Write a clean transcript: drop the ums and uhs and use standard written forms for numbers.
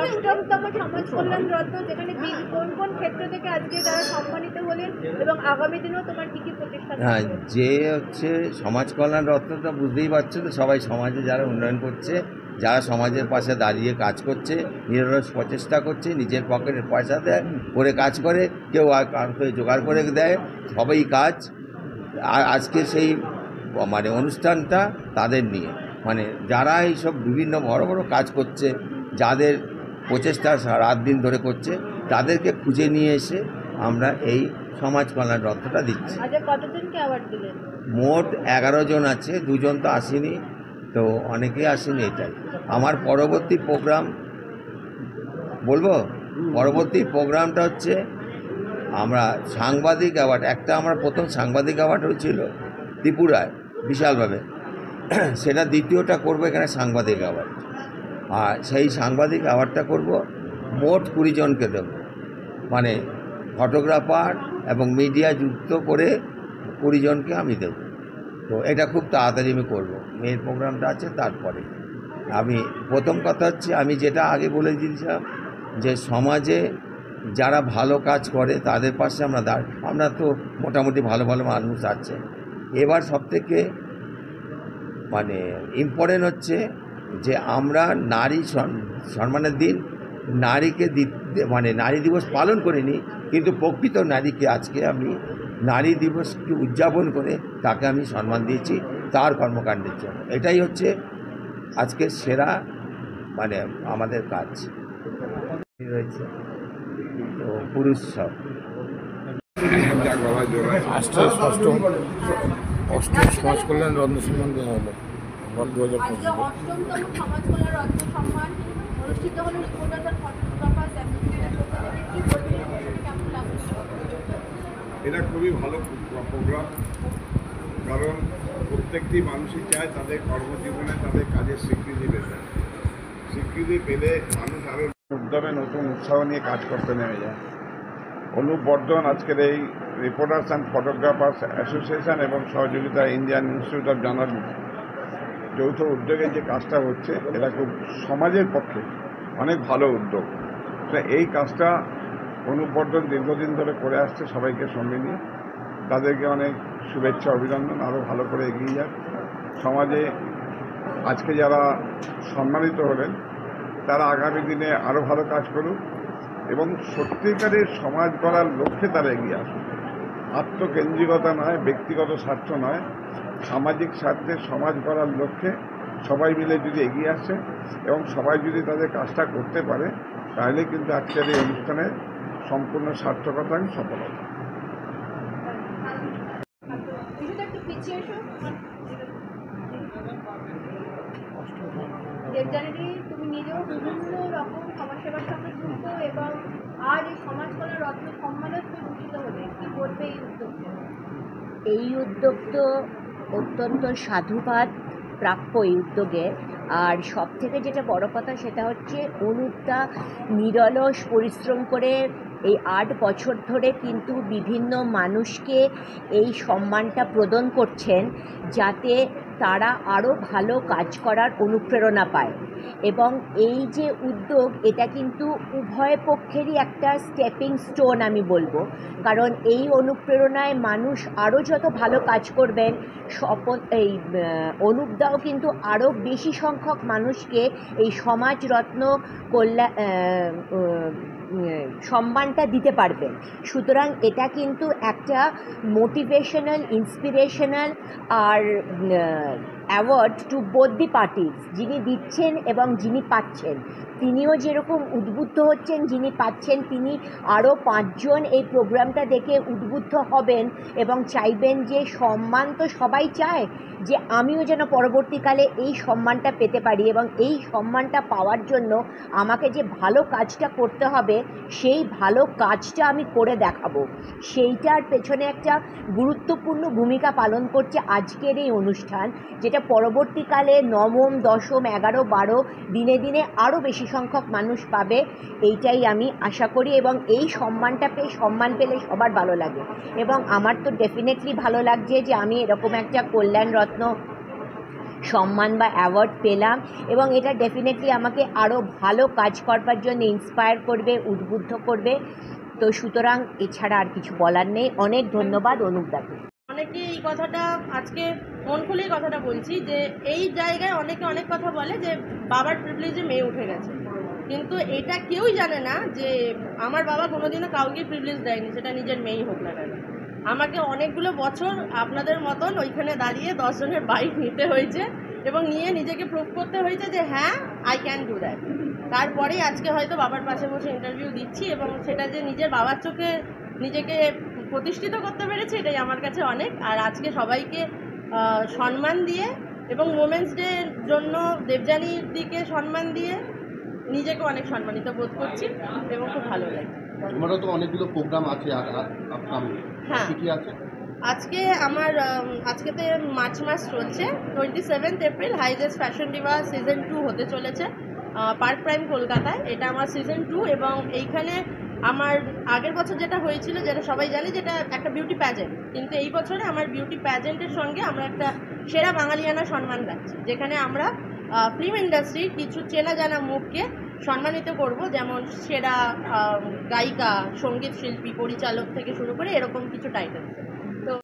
অষ্টমতম সমাজ কল্যাণ রত্ন, যেখানে কোন কোন ক্ষেত্র থেকে আজকে তারা সম্মানিত হলেন এবং আগামী দিনেও তোমার কি কি প্রচেষ্টা? হ্যাঁ, যে হচ্ছে সমাজ কল্যাণ রত্নটা বুঝতেই পারছো তো, সবাই সমাজে যারা উন্নয়ন করছে, যারা সমাজের পাশে দাঁড়িয়ে কাজ করছে, নিরলস প্রচেষ্টা করছে, নিজের পকেটের পয়সা দেয় করে কাজ করে, কেউ আর জোগাড় করে দেয়, সবাই কাজ। আর আজকে সেই মানে অনুষ্ঠানটা তাদের নিয়ে, মানে যারা এইসব বিভিন্ন বড় বড় কাজ করছে, যাদের প্রচেষ্টা রাত দিন ধরে করছে, তাদেরকে খুঁজে নিয়ে এসে আমরা এই সমাজ কল্যাণ রত্নটা দিচ্ছি। কতজনকে অ্যাওয়ার্ড দিলেন? মোট 11 জন আছে, 2 জন তো আসেনি, তো অনেকেই আসেনি। এটাই আমার পরবর্তী প্রোগ্রাম বলবো। পরবর্তী প্রোগ্রামটা হচ্ছে আমরা সাংবাদিক অ্যাওয়ার্ড, একটা আমরা প্রথম সাংবাদিক অ্যাওয়ার্ড হয়েছিল ত্রিপুরায় বিশালভাবে, সেটা দ্বিতীয়টা করব এখানে সাংবাদিক অ্যাওয়ার্ড। আর সেই সাংবাদিক অ্যাওয়ার্ডটা করব মোট 20 জনকে দেব, মানে ফটোগ্রাফার এবং মিডিয়া যুক্ত করে 20 জনকে আমি দেব। তো এটা খুব তাড়াতাড়ি আমি করবো, মেয়ের প্রোগ্রামটা আছে তারপরে। আমি প্রথম কথা হচ্ছে, আমি যেটা আগে বলে দিয়েছিলাম যে সমাজে যারা ভালো কাজ করে তাদের পাশে আমরা তো মোটামুটি ভালো ভালো মানুষ আছে। এবার সবথেকে মানে ইম্পর্টেন্ট হচ্ছে যে আমরা নারী সম্মানের দিন নারীকে মানে নারী দিবস পালন করিনি, কিন্তু প্রকৃত নারীকে আজকে আমি নারী দিবসকে উদযাপন করে তাকে আমি সম্মান দিয়েছি তার কর্মকাণ্ডের জন্য। এটাই হচ্ছে আজকে সেরা মানে আমাদের কাজ রয়েছে। তো পুরুষ সব অষ্টম সমাজ কল্যাণ রত্ন সম্মান দেওয়া হলো 2025। সমাজ কল্যাণ রত্ন সম্মান অনুষ্ঠিত হলো রিপোর্টার ফটোগ্রাফার্স অ্যাসোসিয়েশনের পক্ষ থেকে। কি বলবেন, কেমন লাগছে? এটা খুবই ভালো প্রোগ্রাম, কারণ প্রত্যেকটি মানুষই চায় তাদের কর্মজীবনে তাদের কাজের স্বীকৃতি পেতে। স্বীকৃতি পেলে মানুষ আরও উদ্যমে নতুন উৎসাহ নিয়ে কাজ করতে নেমে যায়। অনুপ বর্ধন আজকের এই রিপোর্টার্স অ্যান্ড ফটোগ্রাফার্স অ্যাসোসিয়েশন এবং সহযোগিতা ইন্ডিয়ান ইনস্টিটিউট অফ জার্নালিজম যৌথ উদ্যোগে যে কাজটা হচ্ছে, এটা খুব সমাজের পক্ষে অনেক ভালো উদ্যোগ। এই কাজটা অনুপ বর্ধন দীর্ঘদিন ধরে করে আসছে সবাইকে সঙ্গে নিয়ে। তাদেরকে অনেক শুভেচ্ছা, অভিনন্দন, আরও ভালো করে এগিয়ে যাক। সমাজে আজকে যারা সম্মানিত হলেন তারা আগামী দিনে আরও ভালো কাজ করুক এবং সত্যিকারের সমাজ গড়ার লক্ষ্যে তারা এগিয়ে আসুক। আত্মকেন্দ্রিকতা নয়, ব্যক্তিগত স্বার্থ নয়, সামাজিক স্বার্থে সমাজ গড়ার লক্ষ্যে সবাই মিলে যদি এগিয়ে আসে এবং সবাই যদি তাদের কাজটা করতে পারে, তাহলে কিন্তু আজকের এই অনুষ্ঠানের সম্পূর্ণ সার্থকতা এবং সফলতা। তুমি নিজেও বিভিন্ন রকম সমাজসেবার সঙ্গে যুক্ত এবং আজ এই সমাজ কল্যাণ রত্ন সম্মানে তুমি ভূষিত হলে, কি বলবে এই উদ্যোগ? এই উদ্যোগ তো অত্যন্ত সাধুবাদ প্রাপ্য এই উদ্যোগে। আর সব থেকে যেটা বড় কথা সেটা হচ্ছে অনুপদা নিরলস পরিশ্রম করে এই 8 বছর ধরে কিন্তু বিভিন্ন মানুষকে এই সম্মানটা প্রদান করছেন, যাতে তারা আরও ভালো কাজ করার অনুপ্রেরণা পায়। এবং এই যে উদ্যোগ, এটা কিন্তু উভয় পক্ষেরই একটা স্টেপিং স্টোন আমি বলবো, কারণ এই অনুপ্রেরণায় মানুষ আরও যত ভালো কাজ করবেন, এই অনুপদাও কিন্তু আরও বেশি সংখ্যক মানুষকে এই সমাজরত্ন কল্যাণ সম্মানটা দিতে পারবেন। সুতরাং এটা কিন্তু একটা মোটিভেশনাল, ইন্সপিরেশনাল আর award to both the parties. যিনি দিচ্ছেন এবং যিনি পাচ্ছেন, তিনিও যেরকম উদ্বুদ্ধ হচ্ছেন, যিনি পাচ্ছেন তিনি আরও 5 জন এই প্রোগ্রামটা দেখে উদ্বুদ্ধ হবেন এবং চাইবেন যে সম্মান তো সবাই চায়, যে আমিও যেন পরবর্তীকালে এই সম্মানটা পেতে পারি এবং এই সম্মানটা পাওয়ার জন্য আমাকে যে ভালো কাজটা করতে হবে সেই ভালো কাজটা আমি করে দেখাবো। সেইটার পেছনে একটা গুরুত্বপূর্ণ ভূমিকা পালন করছে আজকের এই অনুষ্ঠান, যেটা পরবর্তীকালে নবম, দশম, 11, 12 দিনে দিনে আরও বেশি সংখ্যক মানুষ পাবে, এইটাই আমি আশা করি। এবং এই সম্মানটা পেয়ে, সম্মান পেলে সবার ভালো লাগে, এবং আমার তো ডেফিনেটলি ভালো লাগছে যে আমি এরকম একটা কল্যাণ রত্ন সম্মান বা অ্যাওয়ার্ড পেলাম, এবং এটা ডেফিনেটলি আমাকে আরও ভালো কাজ করবার জন্য ইন্সপায়ার করবে, উদ্বুদ্ধ করবে। তো সুতরাং এছাড়া আর কিছু বলার নেই। অনেক ধন্যবাদ অনুপদাকে। অনেকে এই কথাটা আজকে মন খুলেই কথাটা বলছি যে এই জায়গায় অনেকে অনেক কথা বলে যে বাবার প্রিভিলেজে মেয়ে উঠে গেছে, কিন্তু এটা কেউই জানে না যে আমার বাবা কোনোদিনও কাউকে প্রিভিলেজ দেয়নি, সেটা নিজের মেয়েই হোক না কেন। আমাকে অনেকগুলো বছর আপনাদের মতন ওইখানে দাঁড়িয়ে 10 জনের বাইক নিতে হয়েছে এবং নিয়ে নিজেকে প্রুভ করতে হয়েছে যে হ্যাঁ, আই ক্যান ডু দ্যাট। তারপরেই আজকে হয়তো বাবার পাশে বসে ইন্টারভিউ দিচ্ছি, এবং সেটা যে নিজের বাবার চোখে নিজেকে প্রতিষ্ঠিত করতে পেরেছি, এটাই আমার কাছে অনেক। আর আজকে সবাইকে সম্মান দিয়ে এবং ওমেন্স ডে জন্য দেবযানীর দিকে সম্মান দিয়ে নিজেকে অনেক সম্মানিত বোধ করছি এবং খুব ভালো লাগে। তোমারও তো অনেকগুলো প্রোগ্রাম আছে আপকামিং, হ্যাঁ, কি আছে? আজকে আমার আজকেতে মার্চ মাস চলছে, 27 এপ্রিল হাইজেস্ট ফ্যাশন ডিভা সিজন 2 হতে চলেছে পার্ক প্রাইম কলকাতায়। এটা আমার সিজন 2, এবং এইখানে আমার আগের বছর যেটা হয়েছিল, যেটা সবাই জানে, যেটা একটা বিউটি প্যাজেন্ট, কিন্তু এই বছরে আমার বিউটি প্যাজেন্টের সঙ্গে আমরা একটা সেরা বাঙালিয়ানা সম্মান রাখছি, যেখানে আমরা ফিল্ম ইন্ডাস্ট্রির কিছু চেনা জানা মুখকে সম্মানিত করব, যেমন সেরা গায়িকা, সঙ্গীত শিল্পী, পরিচালক থেকে শুরু করে এরকম কিছু টাইটেল।